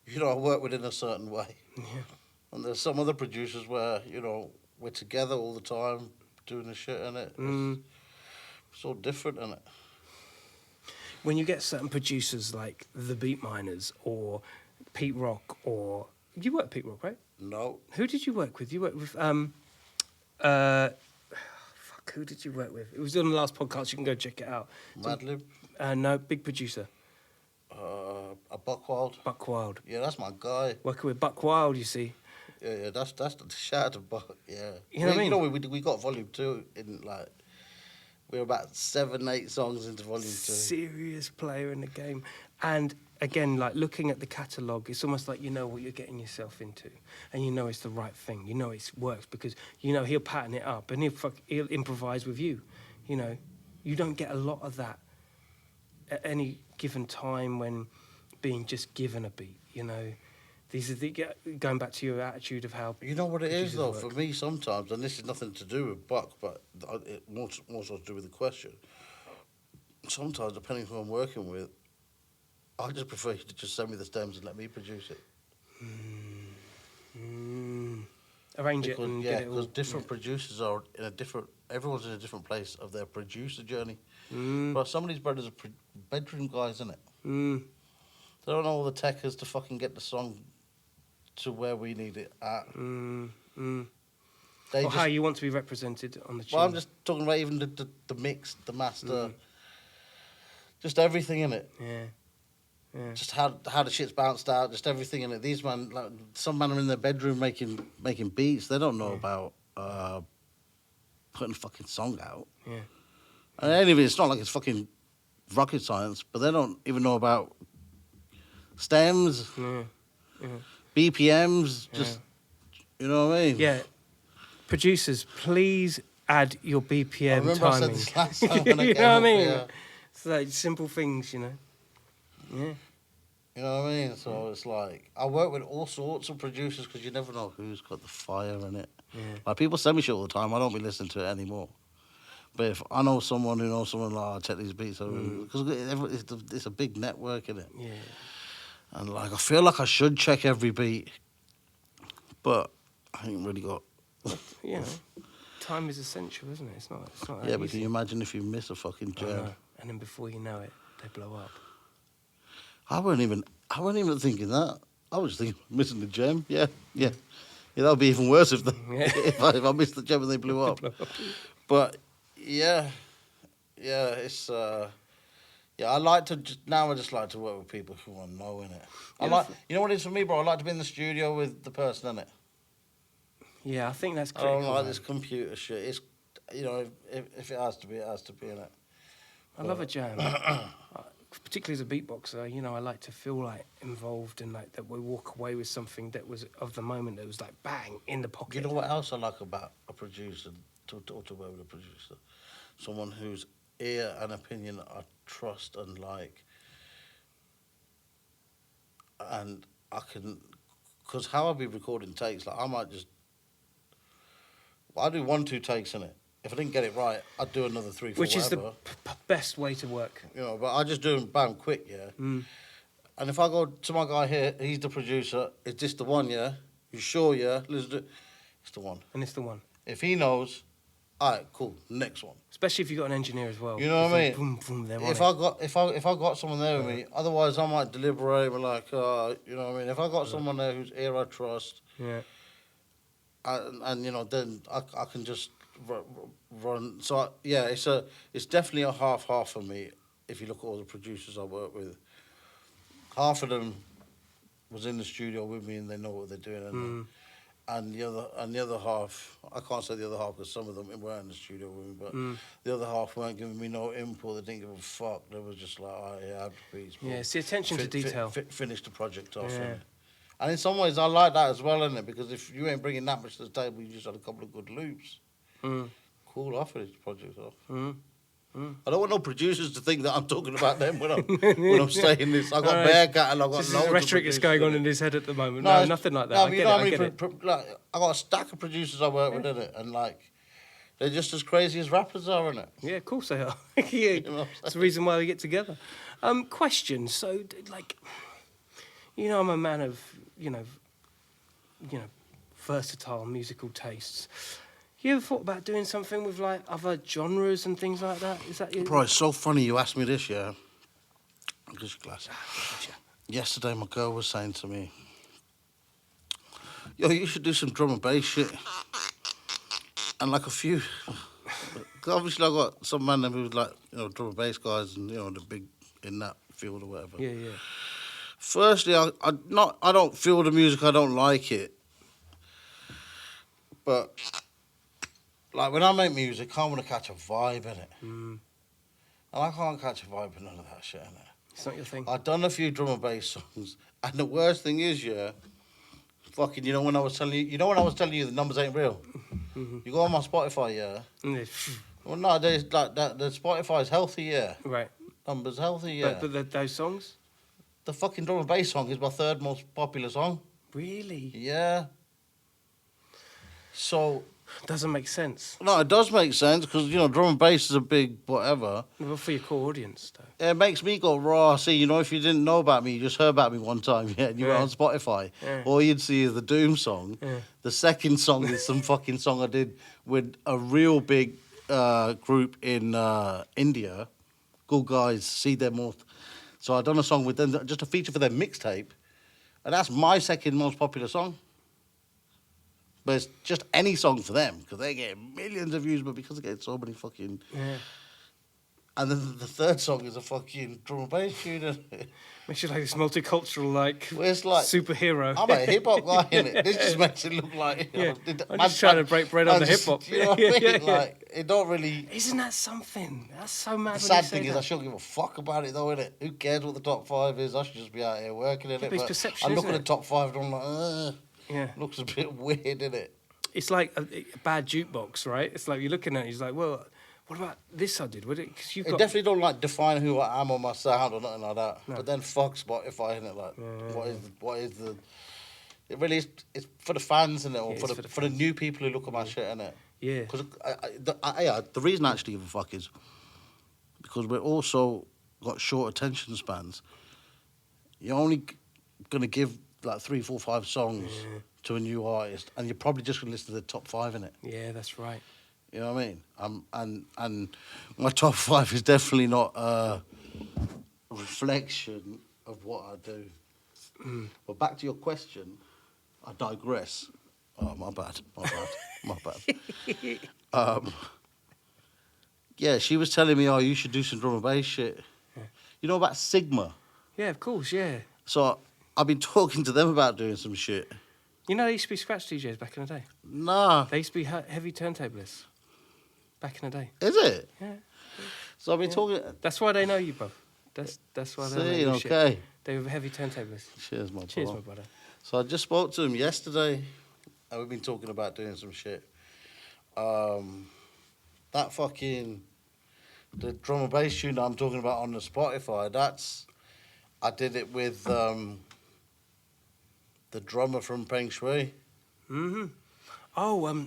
you know, I work with in a certain way. Yeah. And there's some other producers where, you know, we're together all the time doing the shit in it. It's all different in it. When you get certain producers like the Beat Miners or Pete Rock or... You worked with Pete Rock, right? No. Who did you work with? You worked with... who did you work with? It was on the last podcast. You can go check it out. Madlib? No, big producer. A Buck Wild? Buck Wild. Yeah, that's my guy. Working with Buck Wild, you see. Yeah, that's the shout out to Buck, yeah. You know what I mean? You know, we got volume 2 in, like... We were about 7, 8 songs into volume 2. Serious player in the game. And again, like looking at the catalogue, it's almost like you know what you're getting yourself into. And you know it's the right thing. You know it works because, you know, he'll pattern it up and he'll improvise with you. You know, you don't get a lot of that at any given time when being just given a beat, you know. These are going back to your attitude of how... You know what it is, though, work. for me sometimes, and this is nothing to do with Buck, but it more so to do with the question. Sometimes, depending who I'm working with, I just prefer you to just send me the stems and let me produce it. Arrange it and get it all... because different producers are in a different... Everyone's in a different place of their producer journey. But some of these brothers are bedroom guys, innit? They don't know all the techers to fucking get the song to where we need it at. Or how you want to be represented on the tune. Well, I'm just talking about even the mix, the master, just everything in it. Yeah. Just how the shit's bounced out, just everything in it. These man, like, some man are in their bedroom making beats. They don't know about putting a fucking song out. Yeah. And anyway, it's not like it's fucking rocket science, but they don't even know about stems, BPMs, just, you know what I mean? Yeah. Producers, please add your BPM I remember timing. I said this last time when I You came know what I up, mean? yeah. It's like simple things, you know. Yeah. You know what I mean? So it's like, I work with all sorts of producers because you never know who's got the fire in it. Yeah. Like, people send me shit all the time. I don't be listening to it anymore. But if I know someone who knows someone, like, I'll check these beats. Because it's a big network, innit? Yeah. And, like, I feel like I should check every beat. But I ain't really got... You know, time is essential, isn't it? It's not Yeah, but easy. can you imagine if you miss a fucking I jam? know. And then before you know it, they blow up. I wasn't even thinking that. I was just thinking, missing the gem. Yeah. Yeah, that would be even worse if if I missed the gem and they blew up. But yeah, it's I like to I just like to work with people who I know in it. I like, you know what it is for me, bro. I like to be in the studio with the person in it. Yeah, I think that's I critical. don't like this computer shit. It's, you know, if it has to be, it has to be in it. I love a jam. particularly as a beatboxer, you know, I like to feel like involved and like that we walk away with something that was of the moment that was like bang in the pocket. You know what else I like about a producer, to work with a producer? Someone whose ear and opinion I trust and like. And I can, because how I be recording takes, like I might just, I do 1-2 takes in it. If I didn't get it right, I'd do another 3-4. Which is whatever. the best way to work. You know, but I just do them bam quick, yeah. Mm. And if I go to my guy here, he's the producer. Is this the one, yeah? You sure, yeah? Let's do. It's the one. And it's the one. If he knows, all right, cool. Next one. Especially if you've got an engineer as well. You know what I mean? Boom, boom, they're on If I got someone there with me, otherwise I might deliberate. But like, you know what I mean? If I got someone there whose ear I trust, Yeah. and you know, then I can just run. So it's definitely a half for me. If you look at all the producers I work with, half of them was in the studio with me and they know what they're doing, and the other half, I can't say the other half because some of them weren't in the studio with me, but the other half weren't giving me no input. They didn't give a fuck. They was just like, oh yeah, please. Yeah, it's the attention to detail. Finish the project off. Yeah. And in some ways, I like that as well, innit? Because if you ain't bringing that much to the table, you just had a couple of good loops. Cool, I'll finish the project off. I don't want no producers to think that I'm talking about them when I'm saying this. I got bare catalogue. This is rhetoric that's going on in his head at the moment. No, nothing like that. No, I get it. I get it. Like, I got a stack of producers I work with, innit? And like, they're just as crazy as rappers are, innit? Yeah, of course they are. Yeah, that's the reason why we get together. Question. So, like, you know, I'm a man of, you know, versatile musical tastes. You ever thought about doing something with like other genres and things like that? Is that Bro, it's so funny you asked me this, yeah. Just your glass. Yesterday, my girl was saying to me, yo, you should do some drum and bass shit. And like a few, obviously I got some man who's like, you know, drum and bass guys and, you know, the big in that field or whatever. Yeah, yeah. Firstly, I don't feel the music, I don't like it. But like when I make music, I want to catch a vibe in it. And I can't catch a vibe in none of that shit in it. It's not your thing. I've done a few drum and bass songs, and the worst thing is, yeah, fucking, you know when I was telling you the numbers ain't real. You go on my Spotify, yeah. Well, no, there's like that. The Spotify's healthy, yeah. Right. Numbers healthy, yeah. But those songs. The fucking drum and bass song is my third most popular song. Really? Yeah. So. Doesn't make sense. No, it does make sense because, you know, drum and bass is a big whatever. Well, for your core audience, though. It makes me go, raw. See, you know, if you didn't know about me, you just heard about me one time, yeah, and you went on Spotify. Yeah. All you'd see is the Doom song. Yeah. The second song is some fucking song I did with a real big group in India. Good guys, see them more. So I done a song with them, just a feature for their mixtape. And that's my second most popular song. But it's just any song for them, because they get millions of views, but because they get so many fucking... Yeah. And then the third song is a fucking drum and bass tune. Makes you like this multicultural, like, Well, it's like superhero. I'm a hip-hop guy, innit? This just makes it look like... You know, I'm just trying to break bread on the hip-hop. You know what I mean? Like, it don't really... Isn't that something? That's so mad. The sad thing is I shouldn't give a fuck about it, though, innit? Who cares what the top 5 is? I should just be out here working, innit? but it's perception, I look isn't at the it? top 5 and I'm like, Yeah. looks a bit weird, innit? It's like a bad jukebox, right? It's like you're looking at it, he's like, well, what about this I did? Because you've It got... definitely don't like define who I am or my sound or nothing like that. No. But then fuck Spotify, innit? Like, what is the? It really is. It's for the fans, innit? Or Yeah, for the new people who look at my shit, innit? Yeah. Because the reason I actually give a fuck is because we're also got short attention spans. You're only gonna give like 3, 4, 5 songs to a new artist, and you're probably just gonna listen to the top 5 in it. Yeah, that's right. You know what I mean? And my top 5 is definitely not a reflection of what I do. But back to your question, I digress. Oh, my bad. Yeah, she was telling me, oh, you should do some drum and bass shit. Yeah. You know about Sigma? Yeah, of course, yeah. So I've been talking to them about doing some shit. You know, they used to be scratch DJs back in the day. Nah. They used to be heavy turntablists back in the day. Is it? Yeah. So I've been talking... That's why they know you, bro. That's why See, they're like shit. okay. They were heavy turntablists. Cheers, my Cheers, bro. my brother. So I just spoke to him yesterday, and we've been talking about doing some shit. That fucking the drum and bass tune that I'm talking about on the Spotify. I did it with the drummer from Peng Shui. Mm-hmm. Oh,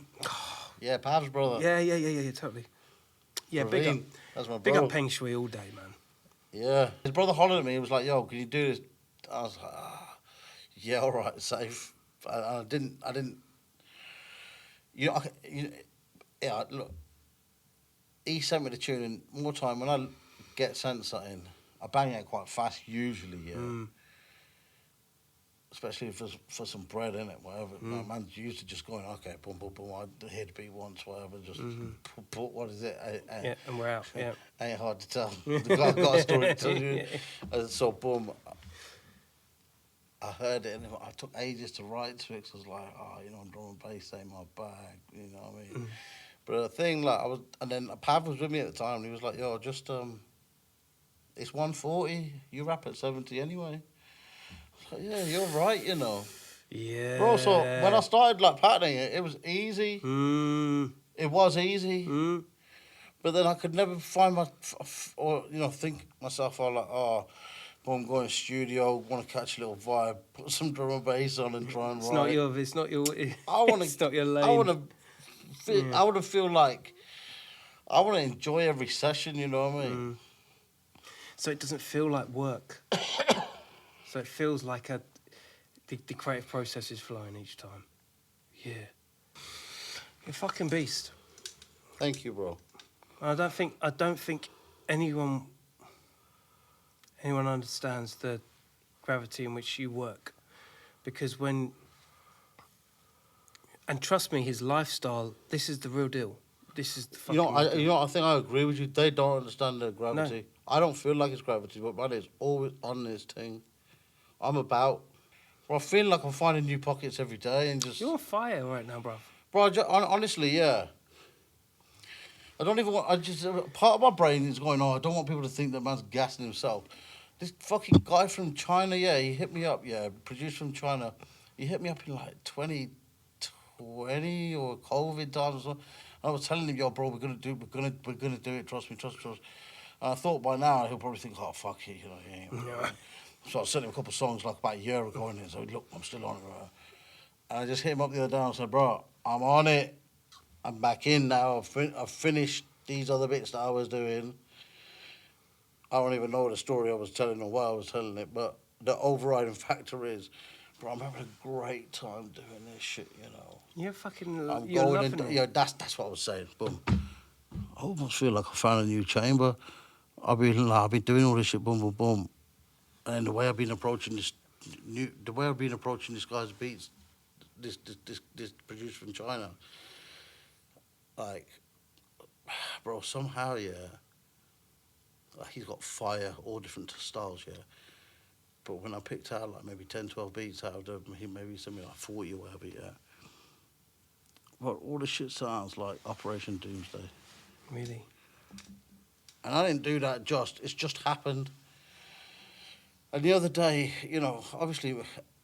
Yeah, Pav's brother. yeah, totally. Yeah, big up, Praveen. That's my big bro. up Peng Shui all day, man. Yeah. His brother hollered at me. He was like, "Yo, can you do this?" I was like, "Yeah, all right, safe." I didn't. You know, yeah. Look, he sent me the tune, and more time when I get sent something, I bang it quite fast usually. Yeah. Especially for some bread in it, whatever. My man's used to just going, okay, boom, boom, boom. I hear the beat once, whatever. Just put what is it? Yeah, and we're out. Yeah. Ain't hard to tell. The guy got a story to tell you. And so boom, I heard it, and I took ages to write to it. 'Cause I was like, drum and bass ain't my bag. You know what I mean? But the thing, like, and then Pav was with me at the time. And he was like, yo, just it's 140. You rap at 70 anyway. Yeah, you're right, you know. Yeah. Bro, so when I started like patterning it, it was easy. It was easy. But then I could never find think myself, I'm going to studio, want to catch a little vibe, put some drum and bass on and try and It's write. not your. It's not your lane. I want to feel like I want to enjoy every session, you know what I mean? So it doesn't feel like work. So it feels like the creative process is flowing each time. Yeah. You're a fucking beast. Thank you, bro. I don't think anyone understands the gravity in which you work, because and trust me, his lifestyle. This is the real deal. This is the fucking. I think I agree with you. They don't understand the gravity. No. I don't feel like it's gravity, but man, it's always on this thing. I'm about. Bro, I feel like I'm finding new pockets every day and just. You're on fire right now, bro. Bro, honestly, yeah. I don't even want. Part of my brain is going, I don't want people to think that man's gassing himself. This fucking guy from China, yeah, he hit me up, yeah, produced from China. He hit me up in like 2020 or COVID times or something. I was telling him, yo, bro, we're gonna do it. Trust me. And I thought by now he'll probably think, oh fuck it, yeah. So I sent him a couple of songs like about a year ago, and he said, look, I'm still on it. And I just hit him up the other day and I said, bro, I'm on it. I'm back in now. I've finished these other bits that I was doing. I don't even know the story I was telling or why I was telling it, but the overriding factor is, bro, I'm having a great time doing this shit, you know. You're fucking. I'm you're going loving it. Yeah, that's what I was saying. Boom. I almost feel like I found a new chamber. I've been doing all this shit, boom, boom, boom, and the way I've been approaching this guy's beats, this produced from China, like, bro, somehow, yeah, like he's got fire, all different styles, yeah. But when I picked out like maybe 10, 12 beats out of them, he maybe sent me like 40 or whatever, yeah. But all the shit sounds like Operation Doomsday. Really? And I didn't do that it's just happened. And the other day, you know, obviously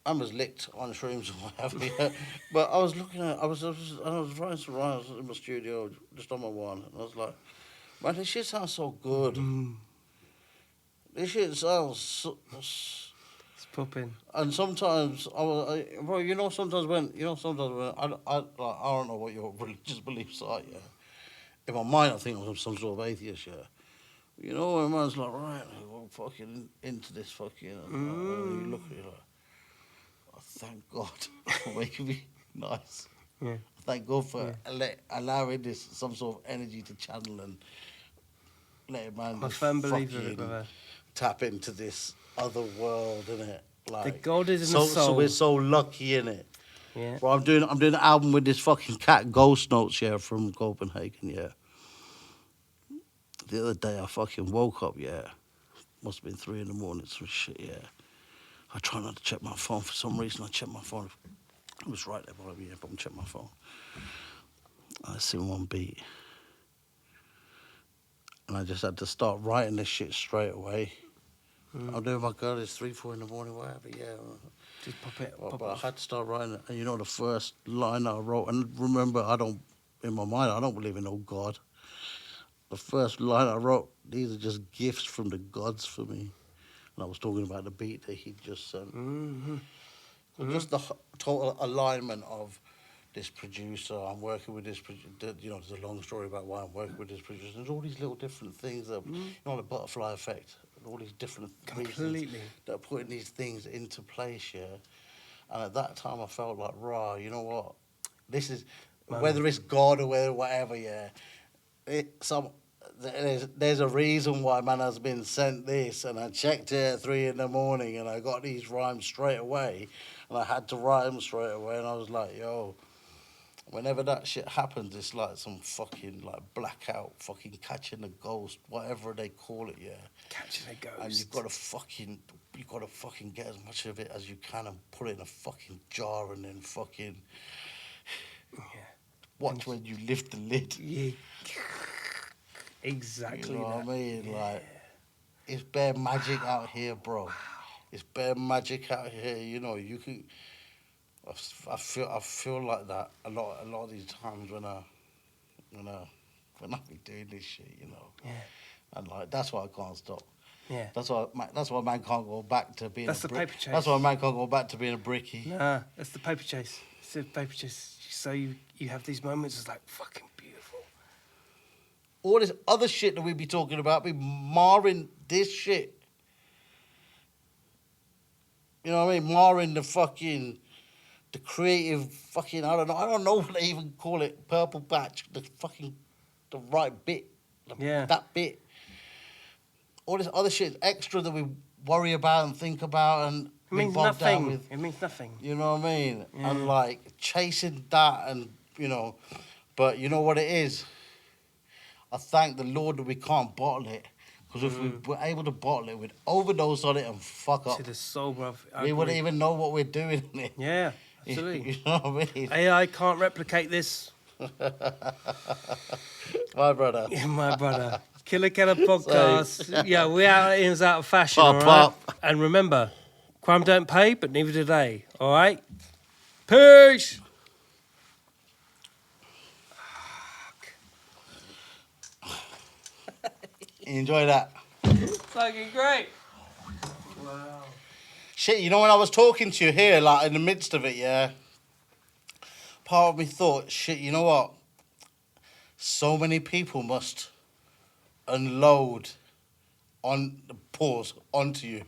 I was licked on shrooms or whatever, yeah. But I was writing some rhymes in my studio, just on my one, and I was like, man, this shit sounds so good. This shit sounds so... It's popping. And sometimes sometimes when I don't know what your religious beliefs are, yeah. In my mind, I think I'm some sort of atheist, yeah. You know, when a man's like, right, I'm fucking into this fucking, you look at it like, oh, thank God for making me nice. Yeah. Thank God for allowing this some sort of energy to channel and let a man I'm a firm believer of it, fucking brother. tap into this other world, innit? Like, The God is in the soul. So we're so lucky, innit? Yeah. Well, I'm doing an album with this fucking cat, Ghost Notes, yeah, from Copenhagen, yeah. The other day I fucking woke up, yeah. Must have been 3 a.m, some shit, yeah. I try not to check my phone. For some reason, I checked my phone. It was right there by me, yeah, but I checked my phone. I seen one beat. And I just had to start writing this shit straight away. I'm doing my girl. It's 3, 4 in the morning, whatever. Yeah. Just pop it. But Pop I it. had to start writing it. And you know, the first line I wrote, and remember, in my mind, I don't believe in no God. The first line I wrote, these are just gifts from the gods for me. And I was talking about the beat that he just sent. Just the total alignment of this producer. I'm working with this producer. You know, there's a long story about why I'm working with this producer. There's all these little different things that, you know, the butterfly effect. All these different reasons that are putting these things into place, yeah. And at that time, I felt like, rah, you know what? This is, whether it's God or whatever, yeah. There's a reason why man has been sent this, and I checked it at 3 in the morning, and I got these rhymes straight away, and I had to write them straight away, and I was like, yo, whenever that shit happens, it's like some fucking like blackout, fucking catching a ghost, whatever they call it, yeah. Catching a ghost. And you gotta fucking get as much of it as you can and put it in a fucking jar and then fucking watch when you lift the lid. Yeah. Exactly. You know that. what I mean? Yeah. Like, it's bare magic out here, bro. It's bare magic out here. You know, you can. I feel like that a lot of these times when I be doing this shit, you know. Yeah. And like that's why I can't stop. Yeah. That's why man can't go back to being. That's the paper chase. That's why man can't go back to being a brickie. Nah, that's the paper chase. It's the paper chase. So you have these moments. It's like fucking beautiful. All this other shit that we be talking about be marring this shit. You know what I mean? Marring the creative fucking, I don't know what they even call it, purple patch, the right bit. That bit. All this other shit is extra that we worry about and think about and It means bogged down nothing. with. It means nothing. You know what I mean? Yeah. And like chasing that and, you know, but you know what it is? I thank the Lord that we can't bottle it. Because if we were able to bottle it, we'd overdose on it and fuck up. To the soul, bruv. We wouldn't even know what we're doing in it. Yeah, absolutely. You know what I mean? AI can't replicate this. My brother. Yeah, my brother. Killa Kela podcast. Yeah, we out is out of fashion, Pop all right? up. And remember, crime don't pay, but neither do they. All right? Peace. Enjoy that. Fucking great. Wow. Shit, you know when I was talking to you here, like in the midst of it, yeah, part of me thought, shit, you know what? So many people must unload onto you.